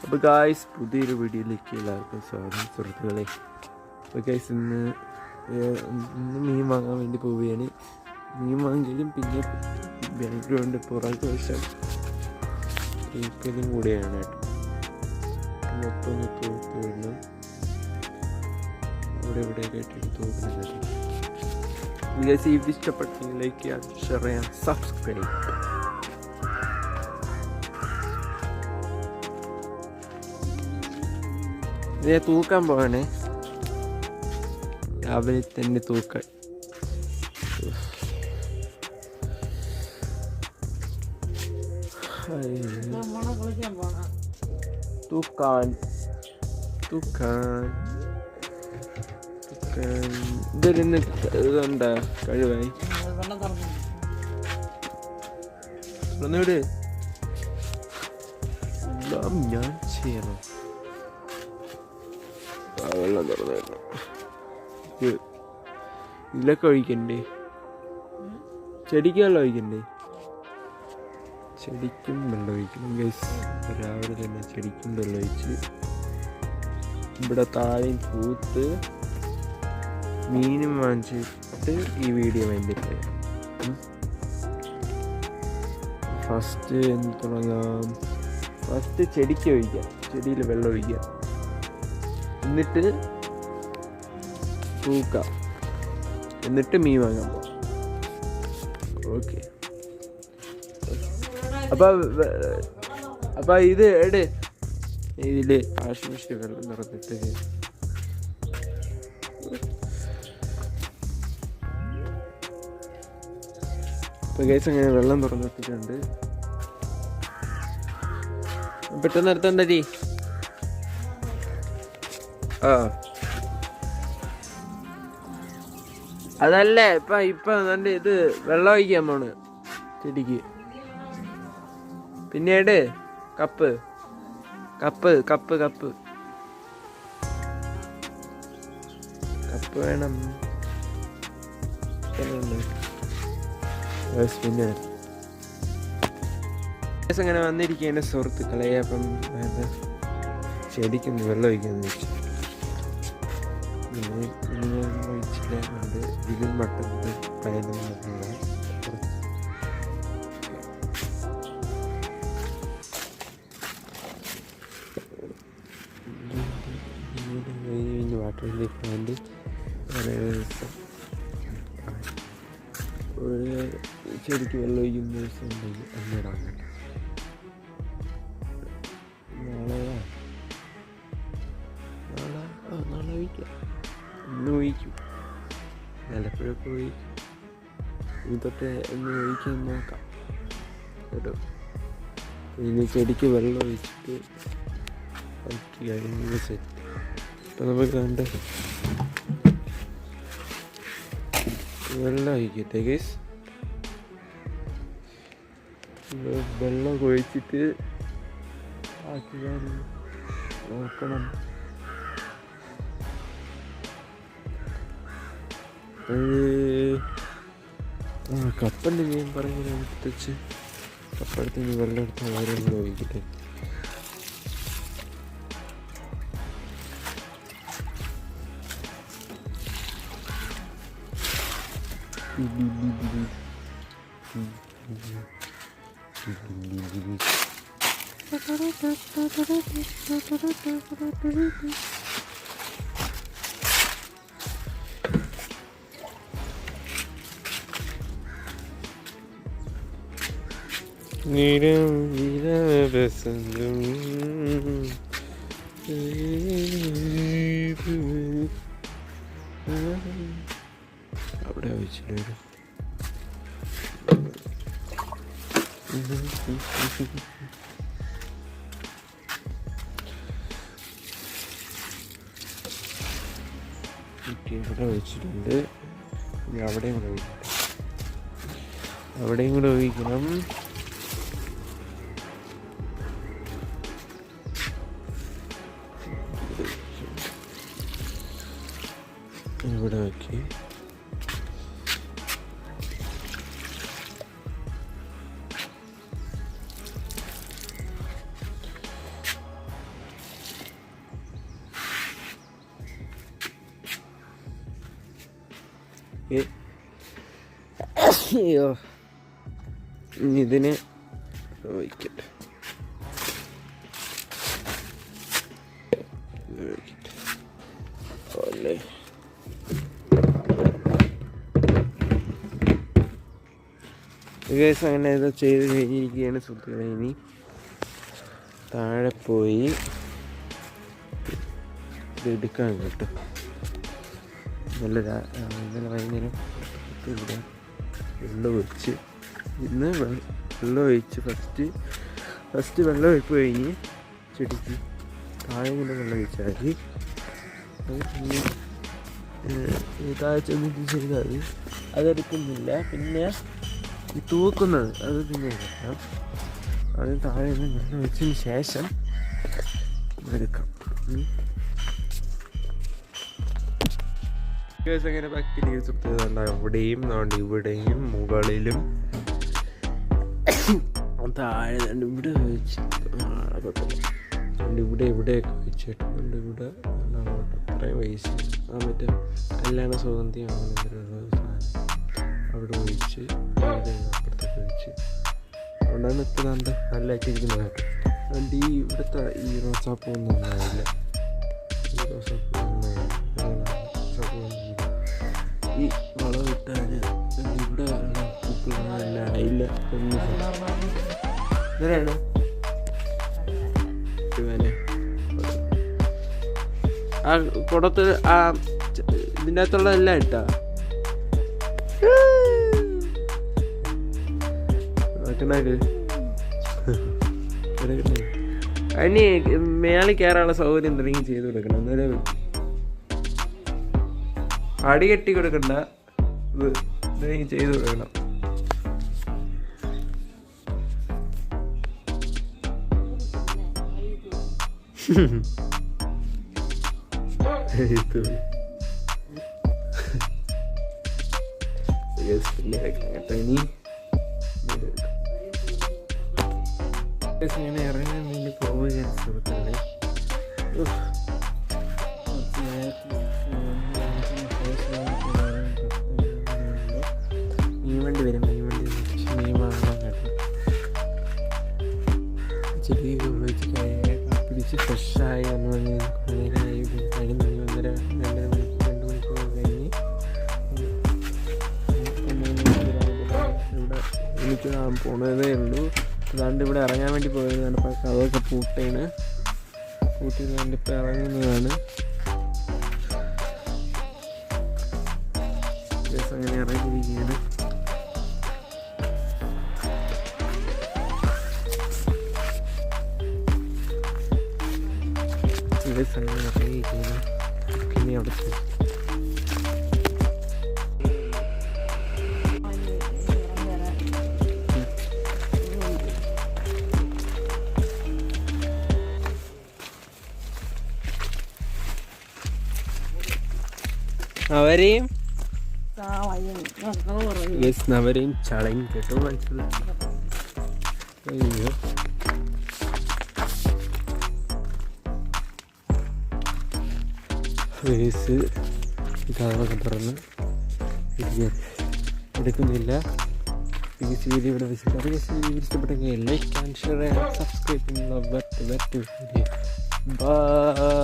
അപ്പോൾ ഗായ്സ്, പുതിയൊരു വീഡിയോയിലേക്ക് എല്ലാവർക്കും സ്വാഗതം സുഹൃത്തുക്കളെ. അപ്പോൾ ഗായ്സ്, ഇന്ന് മീൻ വാങ്ങാൻ വേണ്ടി പോവുകയാണ്. മീൻ വാങ്ങിയാലും പിന്നെ ബാക്ക്ഗ്രൗണ്ട് പുറകുവശം തൂക്കലും കൂടെയാണ് കേട്ടോ. മൊത്തം ഒന്ന് തൂക്ക് വിടണം. അവിടെ ഇവിടെയൊക്കെ ഇട്ടിട്ട് തൂക്കുന്നുണ്ട്. ഗായ്സ്, ഇത് ഇഷ്ടപ്പെട്ടെങ്കിൽ ലൈക്ക് ചെയ്യാം, ഷെയർ ചെയ്യാം, സബ്സ്ക്രൈബ്. ഇതേ തൂക്കാൻ പോവാണേ, രാവിലെ തന്നെ തൂക്കാൻ. തൂക്കാൻ ഇതൊരു ഇതുണ്ടാ കഴിവായി ഒന്നുകൂടെ എല്ലാം ഞാൻ ചെയ്യണം. വെള്ളം തുറന്നു ഇതിലൊക്കെ ഒഴിക്കണ്ടേ? ചെടിക്ക് വെള്ളം ഒഴിക്കണ്ടേ? ചെടിക്കും വെള്ളം ഒഴിക്കണം ഗൈസ്. രാവിലെ തന്നെ ചെടിക്കും വെള്ളം ഒഴിച്ച് ഇവിടെ താഴെയും പൂത്ത് മീനും വാങ്ങിച്ചിട്ട് ഈ വീഡിയോ വേണ്ടിയിട്ട് ഫസ്റ്റ് എന്ത് തുടങ്ങാം? ഫസ്റ്റ് ചെടിക്ക് ഒഴിക്കാം, ചെടിയിൽ വെള്ളം ഒഴിക്കാം, എന്നിട്ട് തൂക്കാം, എന്നിട്ട് മീൻ വാങ്ങാൻ പോകാം. ഓക്കെ. അപ്പം ഇത് എട്, ഇതിൽ വാഷിംഗ് മെഷീൻ വെള്ളം നിറഞ്ഞിട്ട് ഇപ്പം ഗൈസ് അങ്ങനെ വെള്ളം തുറന്നിട്ടിട്ടുണ്ട്. പെട്ടെന്ന് നിർത്തണ്ട ജി. അതല്ലേ ഇപ്പൊ നല്ല ഇത് വെള്ളം ഒഴിക്കാൻ പോണ് ചെടിക്ക്. പിന്നീട് cup cup cup cup cup വേണം. പിന്നെ അങ്ങനെ വന്നിരിക്കുകയാണ് സുഹൃത്തുക്കളെ. അപ്പം ചെടിക്കൊന്ന് വെള്ളം ഒഴിക്കാന്ന് വെച്ചു. ഒഴിച്ചില്ല കൊണ്ട് ഇതിലും മട്ടത്തിൽ പയനുള്ള വാട്ടറിലേക്ക് വേണ്ടി ചെടിക്ക് വെള്ളം ഒഴിക്കുന്ന ദിവസം ഉണ്ടെങ്കിൽ അന്നിടാൻ വേണ്ടി നാളെ ഒഴിക്കാം. ഇന്ന് ഒഴിക്കും, ചിലപ്പോഴൊക്കെ ഒഴിക്കും. ഇനി തൊട്ട് ഒന്ന് ഒഴിക്കാൻ നോക്കാം കേട്ടോ. ഇനി ചെടിക്ക് വെള്ളം ഒഴിച്ചിട്ട് കഴിഞ്ഞ സെറ്റ്. ഇപ്പം നമുക്ക് കണ്ട് വെള്ളം ഒഴിക്കട്ടെ ഗൈസ്. വെള്ളം ഒഴിച്ചിട്ട് ബാക്കി നോക്കണം. കപ്പൻ്റെ ഞാൻ പറയുന്നത് എടുത്തുവെച്ച് കപ്പെടുത്ത് വെള്ളം എടുത്ത് ആരും കൂടെ ഒഴിക്കട്ടെ. അവിടെ വെച്ചിട്ട് ഇവിടെ ഒഴിച്ചിട്ടുണ്ട്. അവിടെയും കൂടെ ഒഴിക്കട്ടെ, അവിടെയും കൂടെ ഒഴിക്കണം. ഇവിടെ നോക്കി അയ്യോ, ഇതിന് വയ്ക്കട്ടെ. അല്ലേ കേസ് അങ്ങനെ ഇത് ചെയ്ത് കഴിഞ്ഞിരിക്കുകയാണ് സുഹൃത്തുക്കളെ. ഇനി താഴെ പോയി ഇതെടുക്കാൻ കിട്ടും. ഇന്നലെ വൈകുന്നേരം ഇവിടെ വെള്ളം ഒഴിച്ച് വെള്ളം ഒഴിച്ച് ഫസ്റ്റ് വെള്ളം ഒഴിപ്പ് കഴിഞ്ഞ് ചെടിക്ക് താഴെ ഇങ്ങനെ വെള്ളം ഒഴിച്ചാൽ താഴെ ചെന്നിട്ട് ചെയ്താൽ അതെടുക്കുന്നില്ല. പിന്നെ ഈ തൂക്കുന്നത് അത് പിന്നെ എടുക്കാം. അത് താഴെ നിന്ന് വെള്ളം ഒഴിച്ചതിന് ശേഷം എടുക്കാം. അങ്ങനെ ബാക്ടീരിയ സുപ്തണ്ട അവിടെയും ഇവിടെയും മുകളിലും താഴെ ഇവിടെ വെച്ച് ഇവിടെയൊക്കെ വെച്ചിട്ടുണ്ട്. ഇവിടെ അത്രയും വേസ്റ്റ് മറ്റേ കല്യാണ സുഗന്ധിയാണ് സാധനം അവിടെ ഒഴിച്ച് അപ്പുറത്തൊക്കെ വെച്ച് അതുകൊണ്ടാണ് ഇപ്പോൾ നല്ല ആക്കിയിരിക്കുന്നത്. അതുകൊണ്ട് ഈ ഇവിടുത്തെ ഈ റോസാപ്പൂ ഒന്നും ഉണ്ടാവില്ല. ഈ റോസാപ്പൂ ഈ വളം ഇട്ടാൽ ഇവിടെ പൂക്കളെല്ലാം ആയില്ല. ഇങ്ങനെയാണ് ആ കുടത്ത് ആ ഇതിൻ്റെ അകത്തുള്ള എല്ലാം ഇട്ടാ അതിന് മേളിൽ കയറാനുള്ള സൗകര്യം എന്തെങ്കിലും ചെയ്ത് കൊടുക്കണം. അന്നേരം അടി കെട്ടി കൊടുക്കണ്ട, ഇത് എന്തെങ്കിലും ചെയ്ത് കൊടുക്കണം. ഇനി ഇറങ്ങാൻ വേണ്ടി പോവുകയാണ് സുഹൃത്തുക്കളെ. മീൻ വണ്ടി വരും. മീൻ വാങ്ങാൻ കേട്ടോ. ചെടിയൊക്കെ ഉപയോഗിച്ച് പിടിച്ച് ഫ്രഷായി വന്ന് നേരമായി കഴിഞ്ഞ് 2 മണിക്കൂർ കഴിഞ്ഞ് ഇവിടെ എനിക്ക് പോണതേ ഉള്ളൂ. അതാണ്ട് ഇവിടെ ഇറങ്ങാൻ വേണ്ടി പോയതാണ്. ഇപ്പോൾ കഥയൊക്കെ പൂട്ടിയാണ് ഇപ്പോൾ ഇറങ്ങുന്നതാണ്. അങ്ങനെ ഇറങ്ങിയിരിക്കുകയാണ്. അങ്ങനെ ഇറങ്ങിയിരിക്കുകയാണ്. പിന്നെ അവിടെ അവരെയും ചളയും കേട്ടോ മനസ്സിലായി. അയ്യോ ഫേസ് ഇതൊക്കെ തുറന്ന് എടുക്കുന്നില്ല. വീഡിയോ ഇവിടെ വെച്ചിട്ട് ഇഷ്ടപ്പെട്ടെങ്കിൽ like and share and subscribe. By.